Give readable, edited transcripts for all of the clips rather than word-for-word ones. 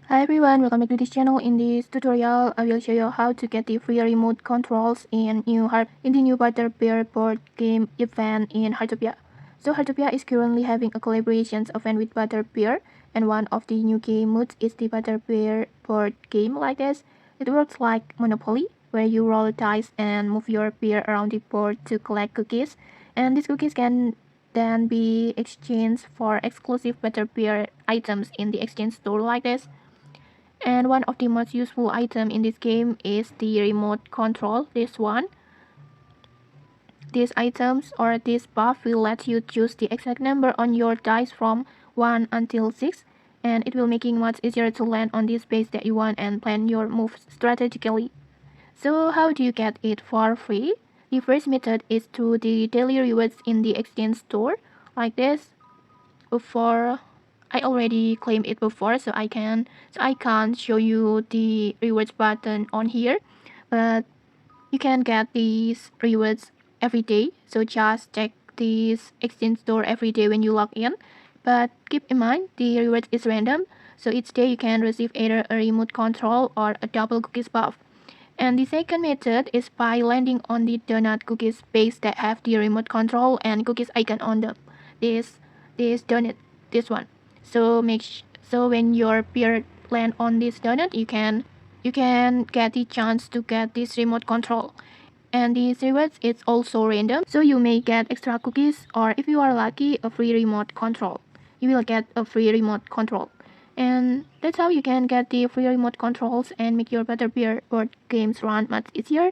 Hi everyone, welcome back to this channel. In this tutorial, I will show you how to get the free remote controls in the new Butterbear Board Game event in Heartopia. So Heartopia is currently having a collaboration event with Butterbear, and one of the new game modes is the Butterbear Board Game like this. It works like Monopoly, where you roll dice and move your bear around the board to collect cookies, and these cookies can then be exchanged for exclusive Butterbear items in the exchange store like this. And one of the most useful items in this game is the remote control, this one. These items or this buff will let you choose the exact number on your dice from 1 until 6, and it will make it much easier to land on the space that you want and plan your moves strategically. So how do you get it for free? The first method is through the daily rewards in the exchange store, like this. Before I already claimed it before, so I can't show you the rewards button on here, but you can get these rewards every day. So just check this exchange store every day when you log in. But keep in mind the reward is random, so each day you can receive either a remote control or a double cookies buff. And the second method is by landing on the donut cookies base that have the remote control and cookies icon on them. This donut, this one. So when your bear land on this donut, you can get the chance to get this remote control. And these rewards is also random, so you may get extra cookies, or if you are lucky, a free remote control. You will get a free remote control. And that's how you can get the free remote controls and make your Butterbear board games run much easier.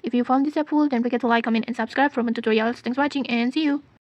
If you found this helpful, don't forget to like, comment, and subscribe for more tutorials. Thanks for watching and see you!